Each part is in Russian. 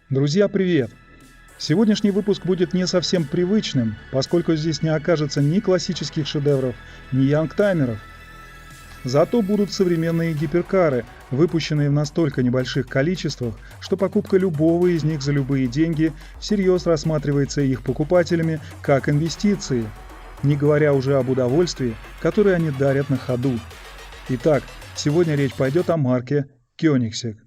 Друзья, привет! Сегодняшний выпуск будет не совсем привычным, поскольку здесь не окажется ни классических шедевров, ни янгтаймеров. Зато будут современные гиперкары, выпущенные в настолько небольших количествах, что покупка любого из них за любые деньги всерьез рассматривается их покупателями как инвестиции, не говоря уже об удовольствии, которое они дарят на ходу. Итак, сегодня речь пойдет о марке Koenigsegg.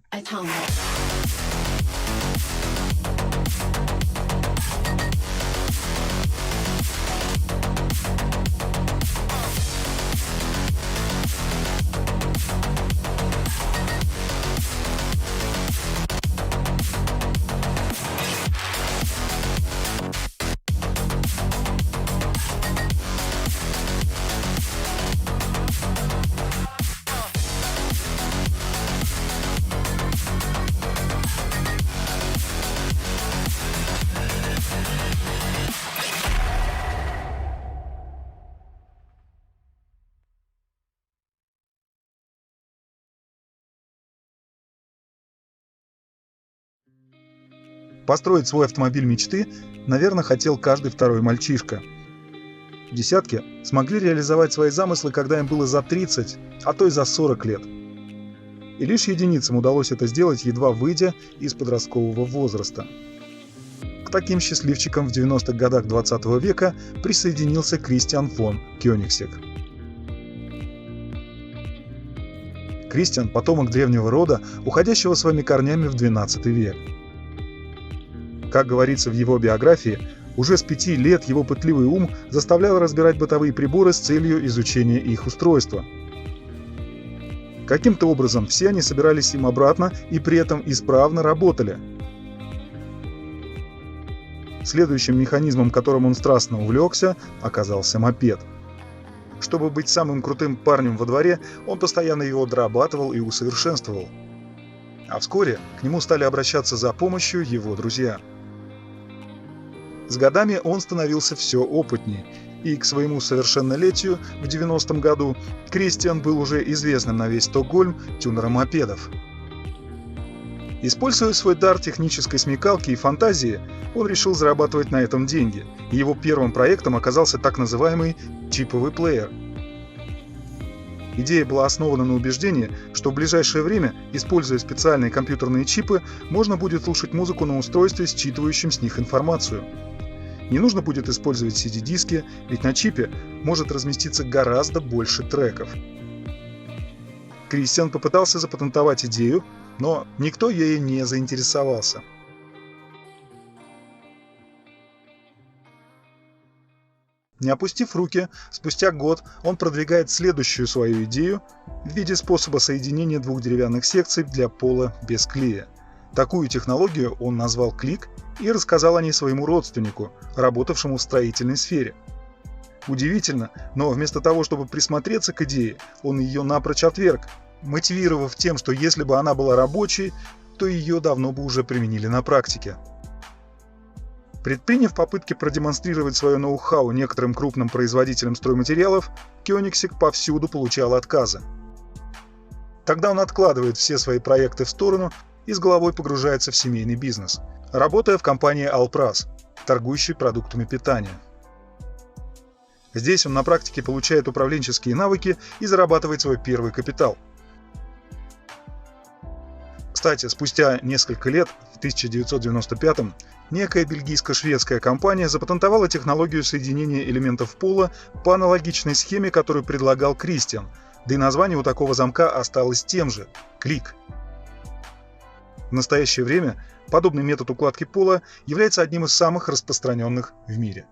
Построить свой автомобиль мечты, наверное, хотел каждый второй мальчишка. Десятки смогли реализовать свои замыслы, когда им было за 30, а то и за 40 лет. И лишь единицам удалось это сделать, едва выйдя из подросткового возраста. К таким счастливчикам в 90-х годах 20 века присоединился Кристиан фон Koenigsegg. Кристиан – потомок древнего рода, уходящего своими корнями в XII век. Как говорится в его биографии, уже с 5 лет его пытливый ум заставлял разбирать бытовые приборы с целью изучения их устройства. Каким-то образом все они собирались им обратно и при этом исправно работали. Следующим механизмом, которым он страстно увлекся, оказался мопед. Чтобы быть самым крутым парнем во дворе, он постоянно его дорабатывал и усовершенствовал. А вскоре к нему стали обращаться за помощью его друзья. С годами он становился все опытнее, и к своему совершеннолетию в 90-м году Кристиан был уже известным на весь Стокгольм тюнером мопедов. Используя свой дар технической смекалки и фантазии, он решил зарабатывать на этом деньги, и его первым проектом оказался так называемый чиповый плеер. Идея была основана на убеждении, что в ближайшее время, используя специальные компьютерные чипы, можно будет слушать музыку на устройстве, считывающем с них информацию. Не нужно будет использовать CD-диски, ведь на чипе может разместиться гораздо больше треков. Кристиан попытался запатентовать идею, но никто ею не заинтересовался. Не опустив руки, спустя год он продвигает следующую свою идею в виде способа соединения двух деревянных секций для пола без клея. Такую технологию он назвал клик и рассказал о ней своему родственнику, работавшему в строительной сфере. Удивительно, но вместо того, чтобы присмотреться к идее, он ее напрочь отверг, мотивировав тем, что если бы она была рабочей, то ее давно бы уже применили на практике. Предприняв попытки продемонстрировать свое ноу-хау некоторым крупным производителям стройматериалов, Koenigsegg повсюду получал отказы. Тогда он откладывает все свои проекты в сторону и с головой погружается в семейный бизнес, работая в компании Alpras, торгующей продуктами питания. Здесь он на практике получает управленческие навыки и зарабатывает свой первый капитал. Кстати, спустя несколько лет, в 1995-м, некая бельгийско-шведская компания запатентовала технологию соединения элементов пола по аналогичной схеме, которую предлагал Кристиан, да и название у такого замка осталось тем же – клик. В настоящее время подобный метод укладки пола является одним из самых распространенных в мире.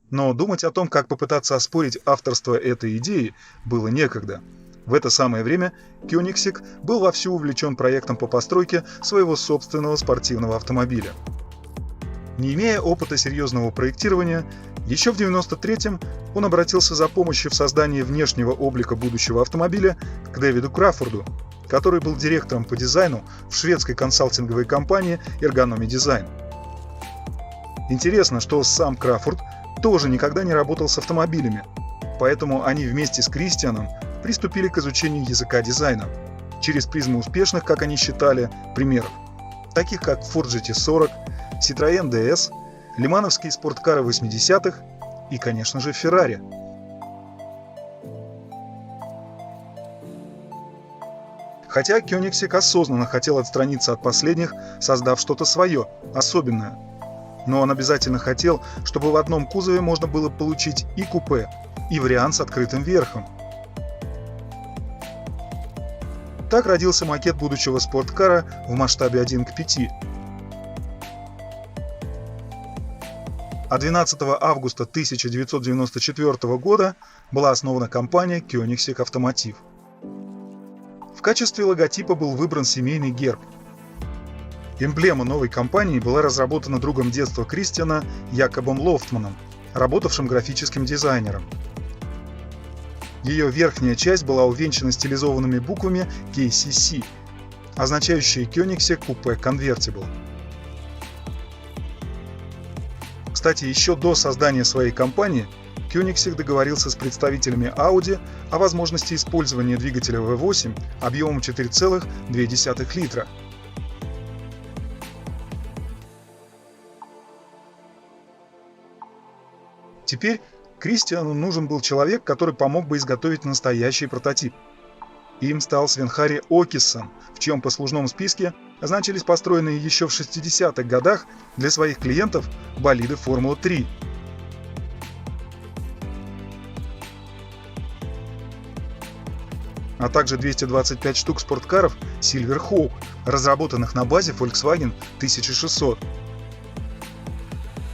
Но думать о том, как попытаться оспорить авторство этой идеи, было некогда. В это самое время Koenigsegg был вовсю увлечен проектом по постройке своего собственного спортивного автомобиля. Не имея опыта серьезного проектирования, еще в 1993-м он обратился за помощью в создании внешнего облика будущего автомобиля к Дэвиду Краффорду, который был директором по дизайну в шведской консалтинговой компании Ergonomy Design. Интересно, что сам Краффорд тоже никогда не работал с автомобилями, поэтому они вместе с Кристианом приступили к изучению языка дизайна через призму успешных, как они считали, примеров, таких как Ford GT40, Citroën DS, лимановские спорткары 80-х и, конечно же, Ferrari. Хотя Кёнигсегг осознанно хотел отстраниться от последних, создав что-то свое, особенное. Но он обязательно хотел, чтобы в одном кузове можно было получить и купе, и вариант с открытым верхом. Так родился макет будущего спорткара в масштабе 1:5. А 12 августа 1994 года была основана компания Koenigsegg Automotive. В качестве логотипа был выбран семейный герб. Эмблема новой компании была разработана другом детства Кристиана Якобом Лофтманом, работавшим графическим дизайнером. Ее верхняя часть была увенчана стилизованными буквами KCC, означающие Koenigsegg Coupe Convertible. Кстати, еще до создания своей компании Koenigsegg договорился с представителями Audi о возможности использования двигателя V8 объемом 4,2 литра. Теперь Кристиану нужен был человек, который помог бы изготовить настоящий прототип. Им стал Свен-Харри Окиссон, в чьем послужном списке значились построенные еще в 60-х годах для своих клиентов болиды Формулы-3. А также 225 штук спорткаров Silverhawk, разработанных на базе Volkswagen 1600.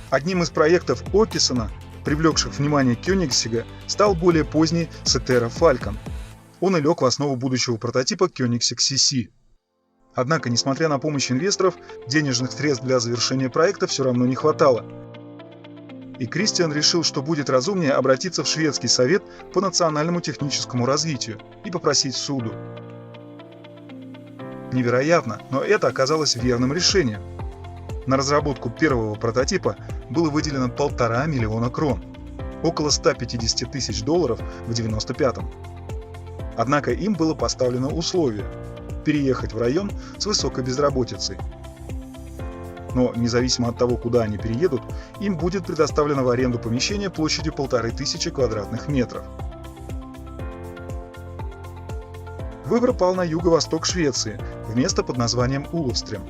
Одним из проектов Окиссона, привлекших внимание Кёнигсегга, стал более поздний Cetera Falcon. Он и лег в основу будущего прототипа Koenigsegg CC. Однако, несмотря на помощь инвесторов, денежных средств для завершения проекта все равно не хватало. И Кристиан решил, что будет разумнее обратиться в шведский совет по национальному техническому развитию и попросить суду. Невероятно, но это оказалось верным решением. На разработку первого прототипа было выделено 1,5 миллиона крон, около $150 тысяч в 1995-м. Однако им было поставлено условие – переехать в район с высокой безработицей. Но независимо от того, куда они переедут, им будет предоставлено в аренду помещение площадью 1500 квадратных метров. Выбор пал на юго-восток Швеции, в место под названием Уловстрем.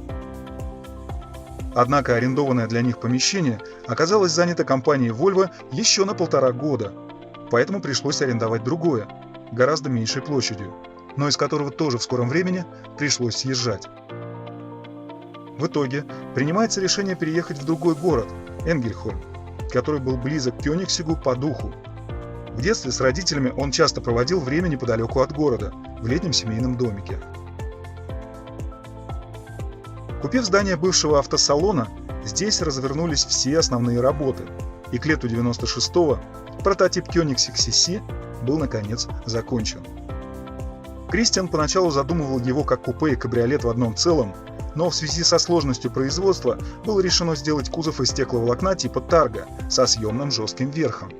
Однако арендованное для них помещение оказалось занято компанией Volvo еще на 1,5 года, поэтому пришлось арендовать другое, гораздо меньшей площадью, но из которого тоже в скором времени пришлось съезжать. В итоге принимается решение переехать в другой город, Энгельхольм, который был близок к Кёнигсеггу по духу. В детстве с родителями он часто проводил время неподалеку от города, в летнем семейном домике. Купив здание бывшего автосалона, здесь развернулись все основные работы, и к лету 96-го прототип Koenigsegg CC был наконец закончен. Кристиан поначалу задумывал его как купе и кабриолет в одном целом, но в связи со сложностью производства было решено сделать кузов из стекловолокна типа Targa со съемным жестким верхом.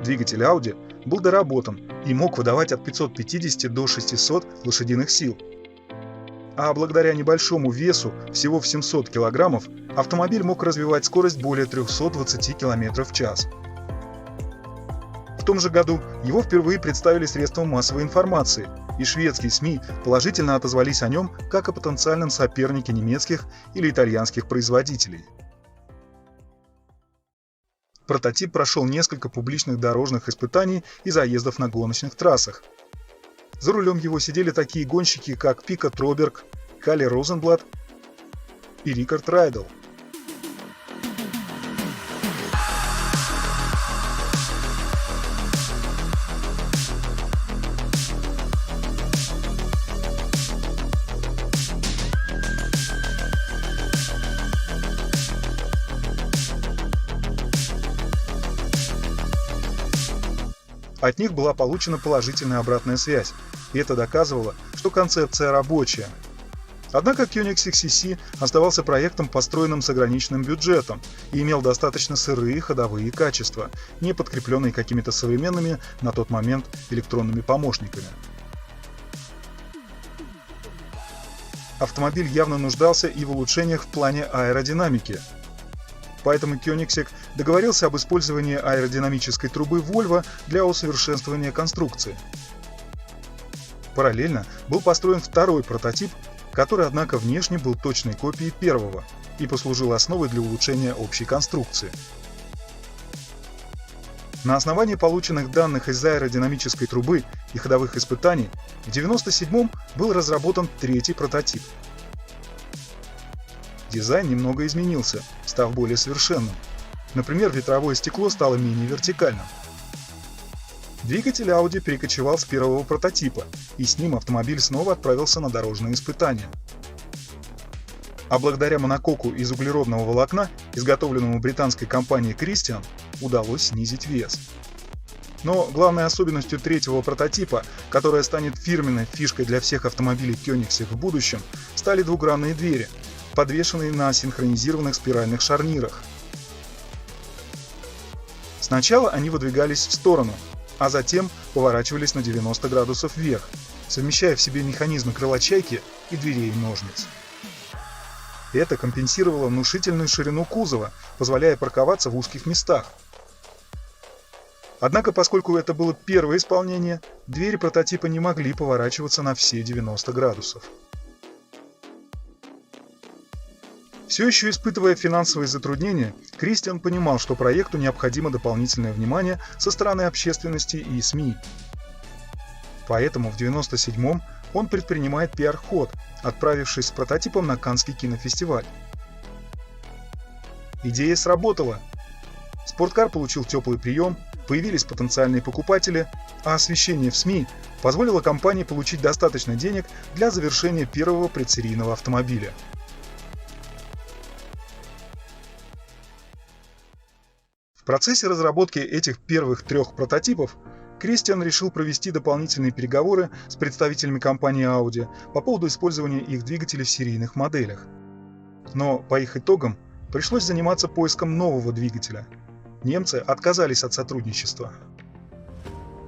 Двигатель Audi был доработан и мог выдавать от 550 до 600 лошадиных сил. А благодаря небольшому весу, всего в 700 кг, автомобиль мог развивать скорость более 320 км в час. В том же году его впервые представили средствам массовой информации, и шведские СМИ положительно отозвались о нем как о потенциальном сопернике немецких или итальянских производителей. Прототип прошел несколько публичных дорожных испытаний и заездов на гоночных трассах. За рулем его сидели такие гонщики, как Пика Троберг, Калле Розенблат и Рикард Райдел. От них была получена положительная обратная связь, и это доказывало, что концепция рабочая. Однако Koenigsegg CC оставался проектом, построенным с ограниченным бюджетом, и имел достаточно сырые ходовые качества, не подкрепленные какими-то современными на тот момент электронными помощниками. Автомобиль явно нуждался и в улучшениях в плане аэродинамики. Поэтому Koenigsegg договорился об использовании аэродинамической трубы Volvo для усовершенствования конструкции. Параллельно был построен второй прототип, который, однако, внешне был точной копией первого и послужил основой для улучшения общей конструкции. На основании полученных данных из аэродинамической трубы и ходовых испытаний в 1997-м был разработан третий прототип. Дизайн немного изменился, став более совершенным. Например, ветровое стекло стало менее вертикальным. Двигатель Audi перекочевал с первого прототипа, и с ним автомобиль снова отправился на дорожные испытания. А благодаря монококу из углеродного волокна, изготовленному британской компанией Christian, удалось снизить вес. Но главной особенностью третьего прототипа, которая станет фирменной фишкой для всех автомобилей Koenigsegg в будущем, стали двугранные двери, подвешенные на синхронизированных спиральных шарнирах. Сначала они выдвигались в сторону, а затем поворачивались на 90 градусов вверх, совмещая в себе механизмы крыла чайки и дверей-ножниц. Это компенсировало внушительную ширину кузова, позволяя парковаться в узких местах. Однако, поскольку это было первое исполнение, двери прототипа не могли поворачиваться на все 90 градусов. Все еще испытывая финансовые затруднения, Christian понимал, что проекту необходимо дополнительное внимание со стороны общественности и СМИ. Поэтому в 1997-м он предпринимает пиар-ход, отправившись с прототипом на Каннский кинофестиваль. Идея сработала. Спорткар получил теплый прием, появились потенциальные покупатели, а освещение в СМИ позволило компании получить достаточно денег для завершения первого предсерийного автомобиля. В процессе разработки этих первых трех прототипов Christian решил провести дополнительные переговоры с представителями компании Audi по поводу использования их двигателей в серийных моделях. Но по их итогам пришлось заниматься поиском нового двигателя. Немцы отказались от сотрудничества.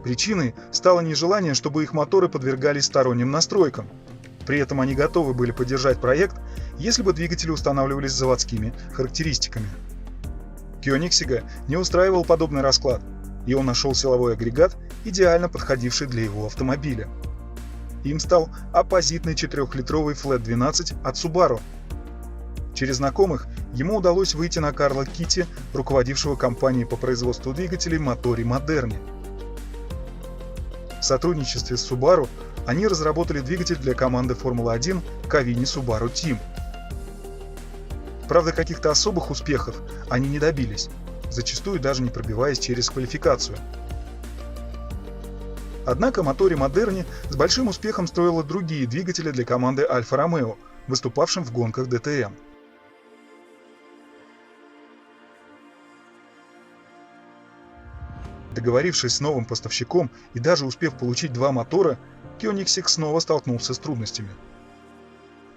Причиной стало нежелание, чтобы их моторы подвергались сторонним настройкам. При этом они готовы были поддержать проект, если бы двигатели устанавливались заводскими характеристиками. Koenigsegg не устраивал подобный расклад, и он нашел силовой агрегат, идеально подходивший для его автомобиля. Им стал оппозитный 4-литровый Flat 12 от Subaru. Через знакомых ему удалось выйти на Карла Китти, руководившего компанией по производству двигателей Motori Moderni. В сотрудничестве с Subaru они разработали двигатель для команды Формулы-1 Kavini Subaru Team. Правда, каких-то особых успехов они не добились, зачастую даже не пробиваясь через квалификацию. Однако Motori Moderni с большим успехом строила другие двигатели для команды Alfa Romeo, выступавшим в гонках DTM. Договорившись с новым поставщиком и даже успев получить два мотора, Koenigsegg снова столкнулся с трудностями.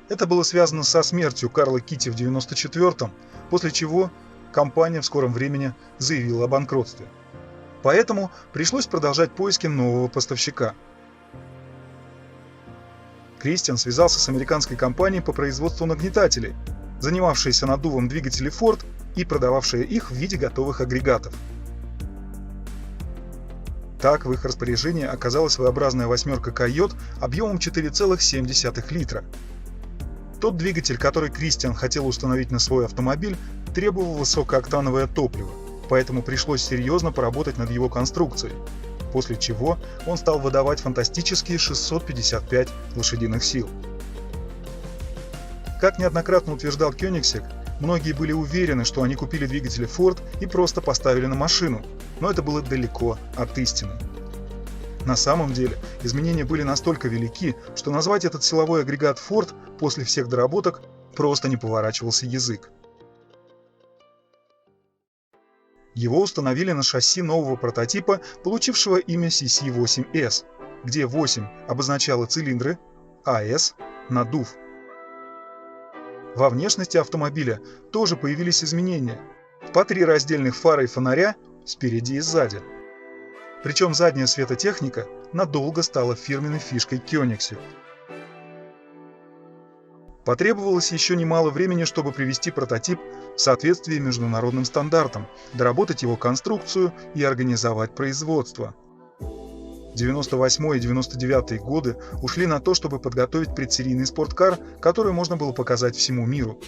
Это было связано со смертью Карла Китти в 1994-м, после чего компания в скором времени заявила о банкротстве. Поэтому пришлось продолжать поиски нового поставщика. Christian связался с американской компанией по производству нагнетателей, занимавшейся наддувом двигателей Ford и продававшей их в виде готовых агрегатов. Так в их распоряжении оказалась своеобразная восьмерка Койот объемом 4,7 литра. Тот двигатель, который Christian хотел установить на свой автомобиль, требовал высокооктановое топливо, поэтому пришлось серьезно поработать над его конструкцией, после чего он стал выдавать фантастические 655 лошадиных сил. Как неоднократно утверждал Koenigsegg, многие были уверены, что они купили двигатели Ford и просто поставили на машину, но это было далеко от истины. На самом деле, изменения были настолько велики, что назвать этот силовой агрегат Ford после всех доработок просто не поворачивался язык. Его установили на шасси нового прототипа, получившего имя CC8S, где 8 обозначало цилиндры, а S – наддув. Во внешности автомобиля тоже появились изменения. По 3 раздельных фары и фонаря спереди и сзади. Причем задняя светотехника надолго стала фирменной фишкой Koenigsegg. Потребовалось еще немало времени, чтобы привести прототип в соответствие международным стандартам, доработать его конструкцию и организовать производство. 98 и 99 годы ушли на то, чтобы подготовить предсерийный спорткар, который можно было показать всему миру.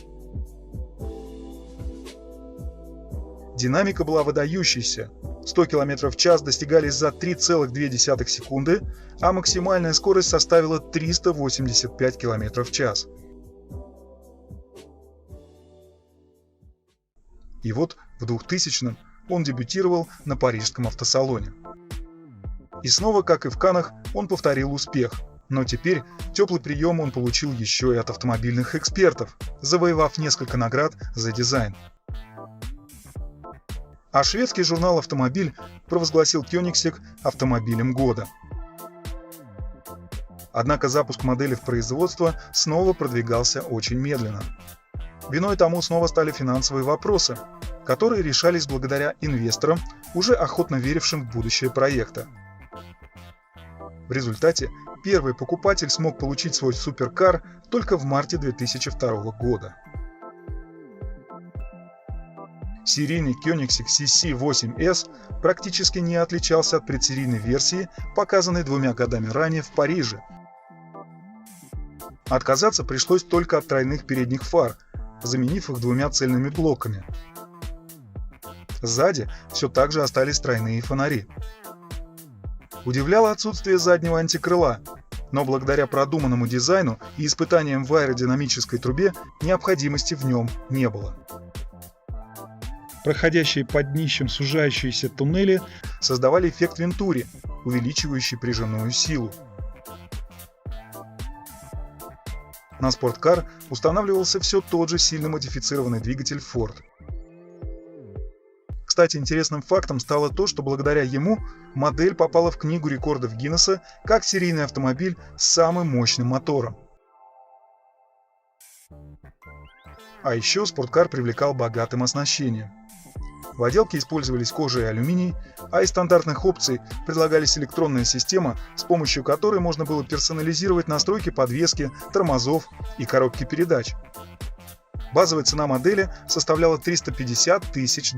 Динамика была выдающейся. 100 км в час достигались за 3,2 секунды, а максимальная скорость составила 385 км в час. И вот в 2000-м он дебютировал на Парижском автосалоне. И снова, как и в Каннах, он повторил успех, но теперь теплый прием он получил еще и от автомобильных экспертов, завоевав несколько наград за дизайн. А шведский журнал «Автомобиль» провозгласил Koenigsegg автомобилем года. Однако запуск модели в производство снова продвигался очень медленно. Виной тому снова стали финансовые вопросы, которые решались благодаря инвесторам, уже охотно верившим в будущее проекта. В результате первый покупатель смог получить свой суперкар только в марте 2002 года. Серийный Koenigsegg CC8S практически не отличался от предсерийной версии, показанной 2 годами ранее в Париже. Отказаться пришлось только от тройных передних фар, заменив их 2 цельными блоками. Сзади все так же остались тройные фонари. Удивляло отсутствие заднего антикрыла, но благодаря продуманному дизайну и испытаниям в аэродинамической трубе необходимости в нем не было. Проходящие под днищем сужающиеся туннели создавали эффект Вентури, увеличивающий прижимную силу. На спорткар устанавливался все тот же сильно модифицированный двигатель Ford. Кстати, интересным фактом стало то, что благодаря ему модель попала в Книгу рекордов Гиннесса как серийный автомобиль с самым мощным мотором. А еще спорткар привлекал богатым оснащением. В отделке использовались кожа и алюминий, а из стандартных опций предлагались электронная система, с помощью которой можно было персонализировать настройки подвески, тормозов и коробки передач. Базовая цена модели составляла $350 тысяч.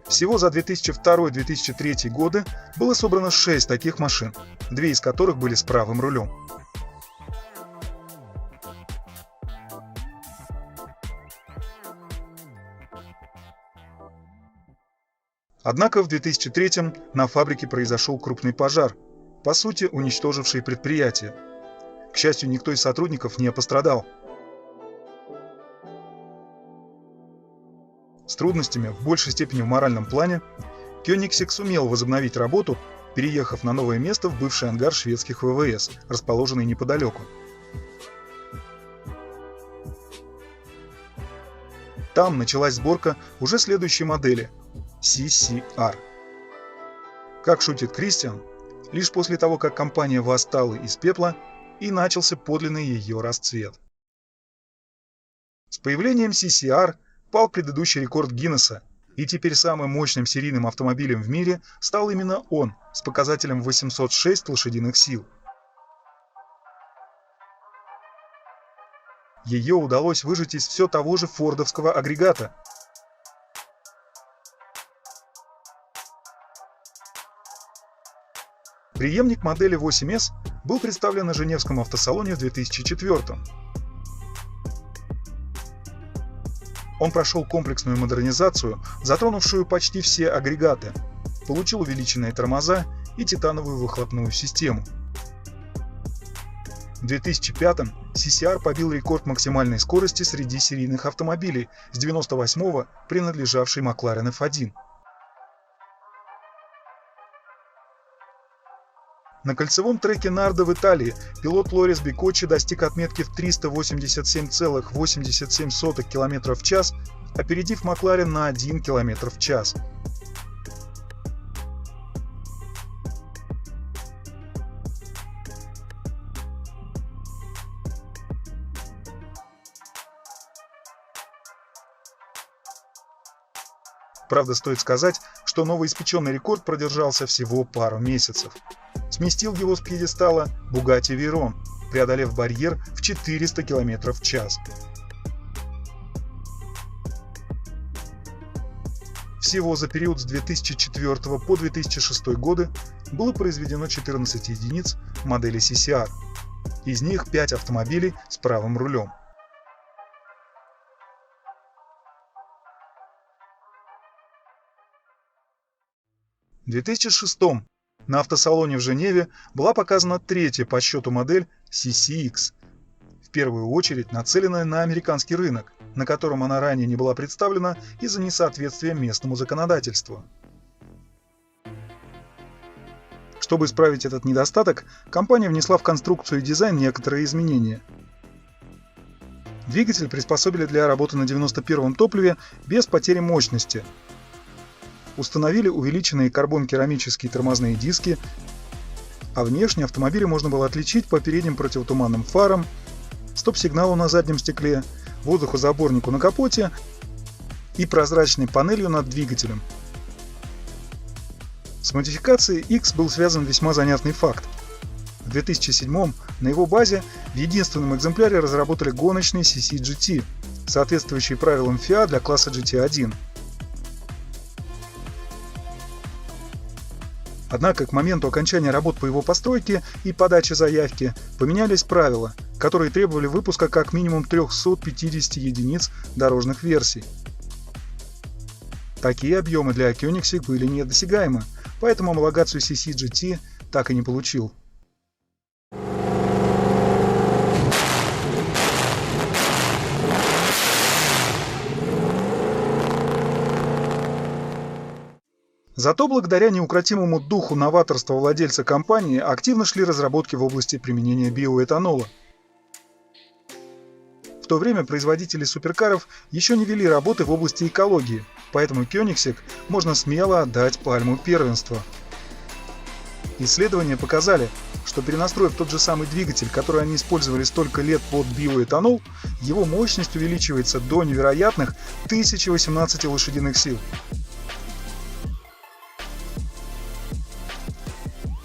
Всего за 2002-2003 годы было собрано 6 таких машин, 2 из которых были с правым рулем. Однако в 2003 на фабрике произошел крупный пожар, по сути уничтоживший предприятие. К счастью, никто из сотрудников не пострадал. С трудностями, в большей степени в моральном плане, Koenigsegg сумел возобновить работу, переехав на новое место в бывший ангар шведских ВВС, расположенный неподалеку. Там началась сборка уже следующей модели – CC-R. Как шутит Кристиан, лишь после того, как компания восстала из пепла, и начался подлинный ее расцвет. С появлением CC-R пал предыдущий рекорд Гиннесса, и теперь самым мощным серийным автомобилем в мире стал именно он, с показателем 806 лошадиных сил. Ее удалось выжать из все того же фордовского агрегата. Преемник модели 8S был представлен на Женевском автосалоне в 2004. Он прошел комплексную модернизацию, затронувшую почти все агрегаты, получил увеличенные тормоза и титановую выхлопную систему. В 2005-м CC-R побил рекорд максимальной скорости среди серийных автомобилей с 98-го, принадлежавший McLaren F1. На кольцевом треке Нардо в Италии пилот Лорис Бикоччи достиг отметки в 387,87 км в час, опередив Макларен на 1 км в час. Правда, стоит сказать, что новоиспеченный рекорд продержался всего пару месяцев. Сместил его с пьедестала Bugatti Veyron, преодолев барьер в 400 км в час. Всего за период с 2004 по 2006 годы было произведено 14 единиц модели CCR. Из них 5 автомобилей с правым рулем. В 2006 на автосалоне в Женеве была показана третья по счету модель CCX, в первую очередь нацеленная на американский рынок, на котором она ранее не была представлена из-за несоответствия местному законодательству. Чтобы исправить этот недостаток, компания внесла в конструкцию и дизайн некоторые изменения. Двигатель приспособили для работы на 91-м топливе без потери мощности. Установили увеличенные карбон-керамические тормозные диски, а внешне автомобили можно было отличить по передним противотуманным фарам, стоп-сигналу на заднем стекле, воздухозаборнику на капоте и прозрачной панелью над двигателем. С модификацией X был связан весьма занятный факт. В 2007 на его базе в единственном экземпляре разработали гоночный CC-GT, соответствующий правилам FIA для класса GT1. Однако к моменту окончания работ по его постройке и подачи заявки поменялись правила, которые требовали выпуска как минимум 350 единиц дорожных версий. Такие объемы для Koenigsegg были недосягаемы, поэтому homologацию CC-GT так и не получил. Зато благодаря неукротимому духу новаторства владельца компании активно шли разработки в области применения биоэтанола. В то время производители суперкаров еще не вели работы в области экологии, поэтому Koenigsegg можно смело отдать пальму первенства. Исследования показали, что перенастроив тот же самый двигатель, который они использовали столько лет под биоэтанол, его мощность увеличивается до невероятных 1018 лошадиных сил.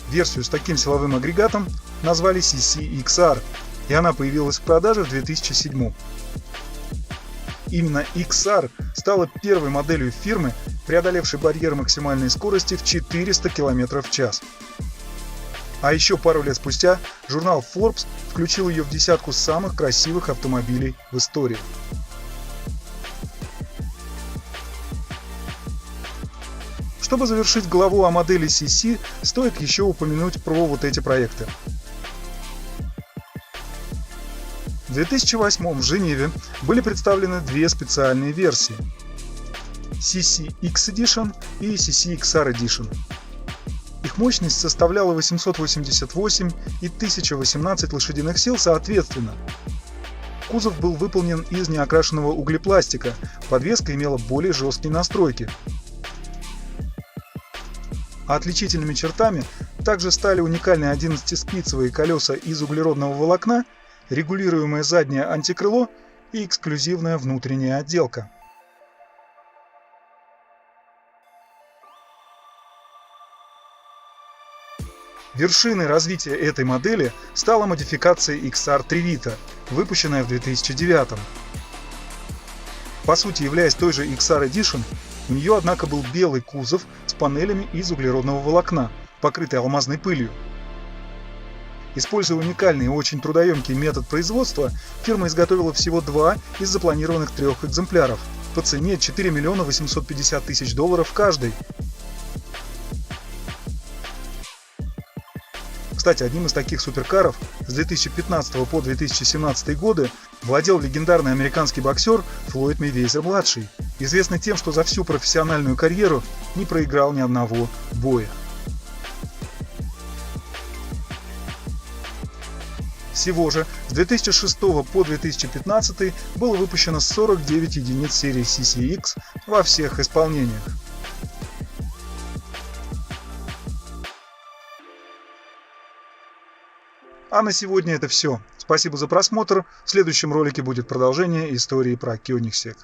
Версию с таким силовым агрегатом назвали CC-XR, и она появилась в продаже в 2007. Именно XR стала первой моделью фирмы, преодолевшей барьер максимальной скорости в 400 км в час. А еще пару лет спустя журнал Forbes включил ее в десятку самых красивых автомобилей в истории. Чтобы завершить главу о модели CC, стоит еще упомянуть про вот эти проекты. В 2008 в Женеве были представлены две специальные версии – CC-X Edition и CC-XR Edition. Их мощность составляла 888 и 1018 лошадиных сил соответственно. Кузов был выполнен из неокрашенного углепластика, подвеска имела более жесткие настройки. Отличительными чертами также стали уникальные 11-спицевые колеса из углеродного волокна, регулируемое заднее антикрыло и эксклюзивная внутренняя отделка. Вершиной развития этой модели стала модификация XR Trevita, выпущенная в 2009. По сути, являясь той же XR Edition, у нее, однако, был белый кузов с панелями из углеродного волокна, покрытый алмазной пылью. Используя уникальный и очень трудоемкий метод производства, фирма изготовила всего 2 из запланированных 3 экземпляров по цене $4 850 000 каждый. Кстати, одним из таких суперкаров с 2015 по 2017 годы владел легендарный американский боксер Флойд Мейвезер-младший, известный тем, что за всю профессиональную карьеру не проиграл ни одного боя. Всего же с 2006 по 2015 было выпущено 49 единиц серии CC-X во всех исполнениях. А на сегодня это все. Спасибо за просмотр. В следующем ролике будет продолжение истории про Koenigsegg.